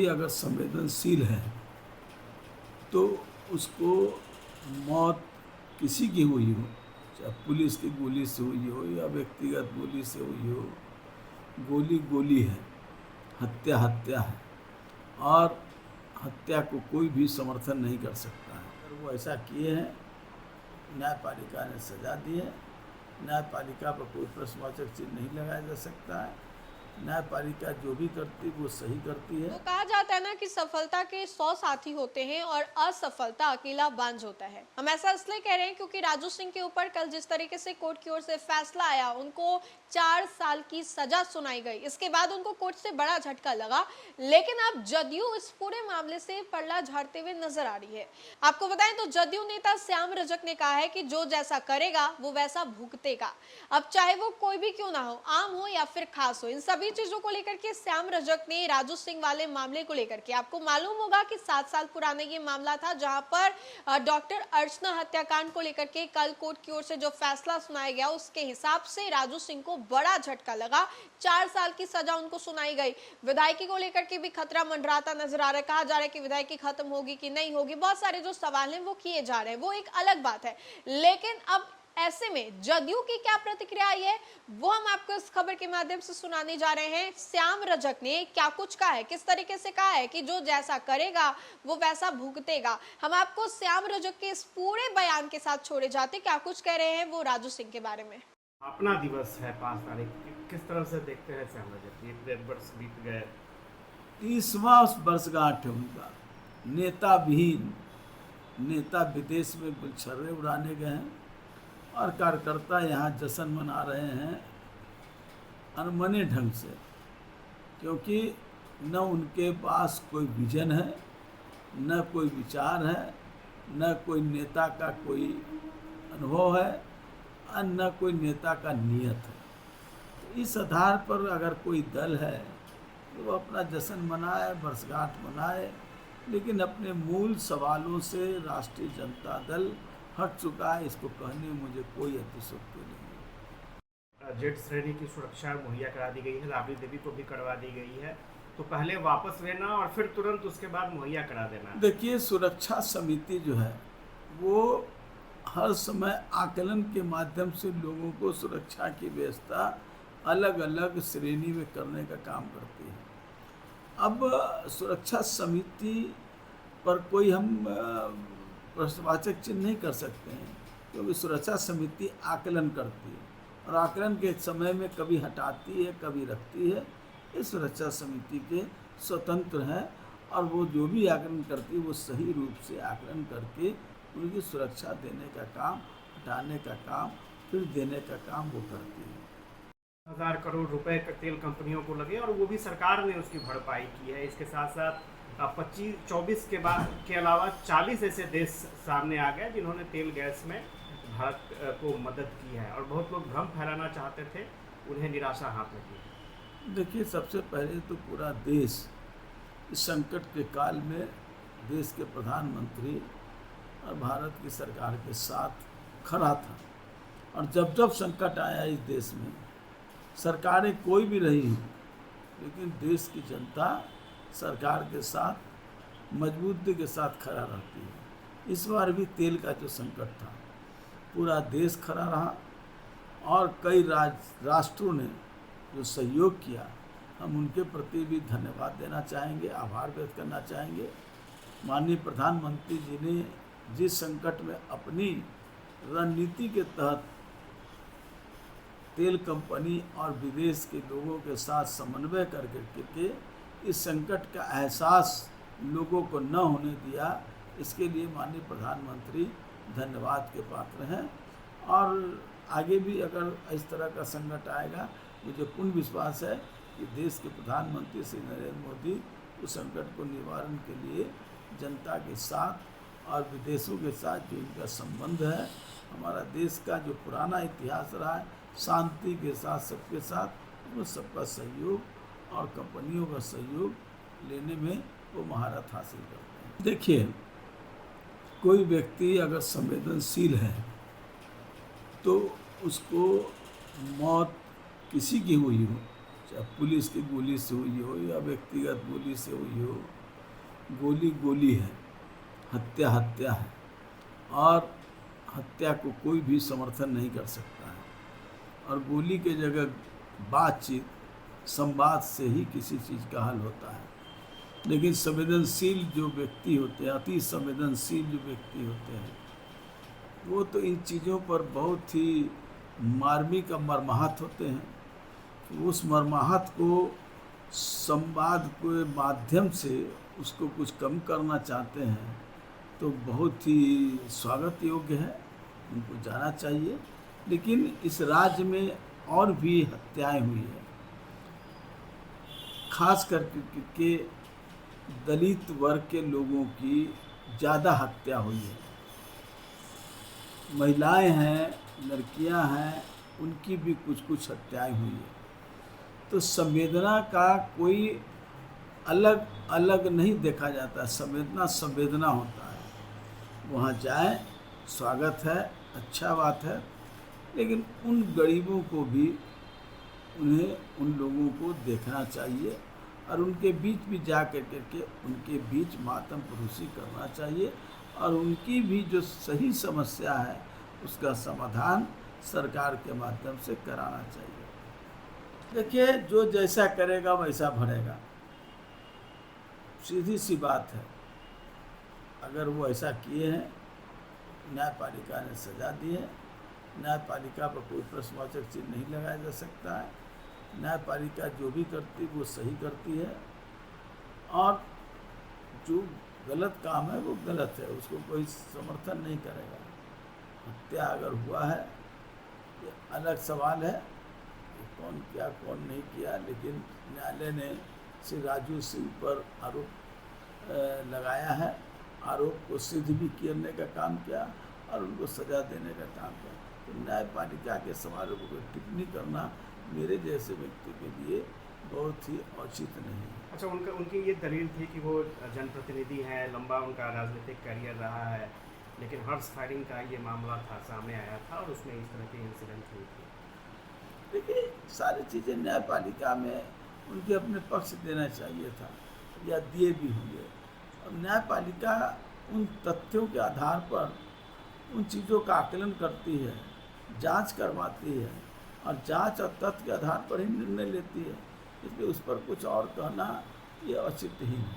अगर संवेदनशील है तो उसको मौत किसी की हुई हो, चाहे पुलिस की गोली से हुई हो या व्यक्तिगत गोली से हुई हो, गोली गोली है, हत्या हत्या है और हत्या को कोई भी समर्थन नहीं कर सकता है। अगर वो ऐसा किए हैं, न्यायपालिका ने सजा दी है, न्यायपालिका पर कोई प्रश्नवाचक चिन्ह नहीं लगाया जा सकता है। न्यायपालिका जो भी करती वो सही करती है। तो कहा जाता है ना कि सफलता के 100 साथी होते हैं और असफलता अकेला बांझ होता है। हम ऐसा इसलिए कह रहे हैं क्योंकि राजू सिंह के ऊपर कल जिस तरीके से कोर्ट की ओर से फैसला आया, उनको 4 साल की सजा सुनाई गई। इसके बाद उनको कोर्ट से बड़ा झटका लगा, लेकिन अब जदयू इस पूरे मामले से पल्ला झाड़ते हुए नजर आ रही है। आपको बताएं तो जदयू नेता श्याम रजक ने कहा है कि जो जैसा करेगा वो वैसा भुगतेगा। अब चाहे वो कोई भी क्यों ना हो, आम हो या फिर खास हो, इन सभी चीजों को लेकर के श्याम रजक ने राजू सिंह वाले मामले को लेकर के, आपको मालूम होगा कि 7 साल पुराना ये मामला था जहां पर डॉक्टर अर्चना हत्याकांड को लेकर के कल कोर्ट की ओर से जो फैसला सुनाया गया उसके हिसाब से राजू सिंह को बड़ा झटका लगा। 4 साल की सजा उनको सुनाई गई। विधायकी को लेकर के भी खतरा मंडराता नजर आ रहा है। कहा जा रहा है कि विधायकी खत्म होगी कि नहीं होगी, बहुत सारे जो सवाल हैं वो किए जा रहे हैं, वो एक अलग बात है। लेकिन अब ऐसे में जदयू की क्या प्रतिक्रिया आई है वो हम आपको इस खबर के माध्यम से सुनाने जा रहे हैं। श्याम रजक ने क्या कुछ कहा है, किस तरीके से कहा है कि जो जैसा करेगा वो वैसा भुगतेगा। हम आपको श्याम रजक के इस पूरे बयान के साथ छोड़े जाते, क्या कुछ कह रहे हैं वो राजू सिंह के बारे में। अपना दिवस है 5 तारीख, किस तरह से देखते हैं श्याम रजक? 1 वर्ष बीत गए, 30वां वर्षगांठ है उनका। नेता विहीन नेता विदेश में गुलछर्रे उड़ाने गए हैं और कार्यकर्ता यहाँ जश्न मना रहे हैं अनमने ढंग से, क्योंकि न उनके पास कोई विजन है, न कोई विचार है, न कोई नेता का कोई अनुभव है और न कोई नेता का नियत है। तो इस आधार पर अगर कोई दल है तो वो अपना जश्न मनाए, वर्षगांठ मनाए, लेकिन अपने मूल सवालों से राष्ट्रीय जनता दल हट चुका है। इसको कहने में मुझे कोई अतिशयोक्ति नहीं है। जेड श्रेणी की सुरक्षा मुहैया करा दी गई है, राबड़ी देवी को भी करवा दी गई है, तो पहले वापस लेना और फिर तुरंत उसके बाद मुहैया करा देना। देखिए, सुरक्षा समिति जो है वो हर समय आकलन के माध्यम से लोगों को सुरक्षा की व्यवस्था अलग अलग श्रेणी में करने का काम करती है। अब सुरक्षा समिति पर कोई हम प्रश्नवाचक चिन्ह नहीं कर सकते हैं, क्योंकि सुरक्षा समिति आकलन करती है और आकलन के समय में कभी हटाती है कभी रखती है। ये सुरक्षा समिति के स्वतंत्र हैं और वो जो भी आकलन करती है वो सही रूप से आकलन करके उनकी सुरक्षा देने का काम, हटाने का काम, फिर देने का काम वो करती है। 1000 करोड़ रुपए तेल कंपनियों को लगे और वो भी सरकार ने उसकी भरपाई की है। इसके साथ साथ 24 के अलावा 40 ऐसे देश सामने आ गए जिन्होंने तेल गैस में भारत को मदद की है और बहुत लोग भ्रम फैलाना चाहते थे, उन्हें निराशा हाथ लगी। देखिए, सबसे पहले तो पूरा देश इस संकट के काल में देश के प्रधानमंत्री और भारत की सरकार के साथ खड़ा था। और जब जब संकट आया इस देश में, सरकारें कोई भी रही हो, लेकिन देश की जनता सरकार के साथ मजबूती के साथ खड़ा रहती है। इस बार भी तेल का जो संकट था, पूरा देश खड़ा रहा और कई राष्ट्रों ने जो सहयोग किया, हम उनके प्रति भी धन्यवाद देना चाहेंगे, आभार व्यक्त करना चाहेंगे। माननीय प्रधानमंत्री जी ने जिस संकट में अपनी रणनीति के तहत तेल कंपनी और विदेश के लोगों के साथ समन्वय करके इस संकट का एहसास लोगों को न होने दिया, इसके लिए माननीय प्रधानमंत्री धन्यवाद के पात्र हैं। और आगे भी अगर इस तरह का संकट आएगा, मुझे पूर्ण विश्वास है कि देश के प्रधानमंत्री श्री नरेंद्र मोदी उस संकट को निवारण के लिए जनता के साथ और विदेशों के साथ जो इनका संबंध है, हमारा देश का जो पुराना इतिहास रहा है शांति के साथ सबके साथ, वो सबका सहयोग और कंपनियों का सहयोग लेने में वो महारत हासिल करते हैं। देखिए, कोई व्यक्ति अगर संवेदनशील है तो उसको मौत किसी की हुई हो, चाहे पुलिस की गोली से हुई हो या व्यक्तिगत गोली से हुई हो, गोली गोली है, हत्या हत्या है, और हत्या को कोई भी समर्थन नहीं कर सकता है। और गोली के जगह बातचीत, संवाद से ही किसी चीज़ का हल होता है। लेकिन संवेदनशील जो व्यक्ति होते हैं, अति संवेदनशील जो व्यक्ति होते हैं, वो तो इन चीज़ों पर बहुत ही मार्मिक और मर्माहत होते हैं। उस मर्माहत को संवाद के माध्यम से उसको कुछ कम करना चाहते हैं, तो बहुत ही स्वागत योग्य है, उनको जाना चाहिए। लेकिन इस राज्य में और भी हत्याएं हुई है, खास करके दलित वर्ग के लोगों की ज़्यादा हत्या हुई है। महिलाएं हैं, लड़कियां हैं, उनकी भी कुछ कुछ हत्याएं हुई है। तो संवेदना का कोई अलग अलग नहीं देखा जाता, संवेदना संवेदना होता है। वहाँ जाए, स्वागत है, अच्छा बात है, लेकिन उन गरीबों को भी उन्हें उन लोगों को देखना चाहिए और उनके बीच भी जा करके उनके बीच मातम परोसी करना चाहिए और उनकी भी जो सही समस्या है उसका समाधान सरकार के माध्यम से कराना चाहिए। देखिए, जो जैसा करेगा वैसा भरेगा, सीधी सी बात है। अगर वो ऐसा किए हैं, न्यायपालिका ने सजा दी है, न्यायपालिका पर कोई प्रश्नवाचक चिन्ह नहीं लगाया जा सकता है। न्यायपालिका जो भी करती वो सही करती है और जो गलत काम है वो गलत है, उसको कोई समर्थन नहीं करेगा। हत्या अगर हुआ है ये अलग सवाल है, कौन किया कौन नहीं किया, लेकिन न्यायालय ने श्री राजू सिंह पर आरोप लगाया है, आरोप को सिद्ध भी करने का काम किया और उनको सजा देने का काम किया। तो न्यायपालिका के सवालों को टिप्पणी करना मेरे जैसे व्यक्ति के लिए बहुत ही औचित नहीं है। अच्छा, उनकी ये दलील थी कि वो जनप्रतिनिधि हैं, लंबा उनका राजनीतिक करियर रहा है, लेकिन हॉर्स फायरिंग का ये मामला था, सामने आया था और उसमें इस तरह की इंसिडेंट हुई थी। देखिए, सारी चीज़ें न्यायपालिका में उनके अपने पक्ष देना चाहिए था या दिए भी होंगे, और न्यायपालिका उन तथ्यों के आधार पर उन चीज़ों का आकलन करती है, जांच करवाती है और जांच और तथ्य के आधार पर ही निर्णय लेती है। इसलिए उस पर कुछ और कहना ये औचित्य ही नहीं।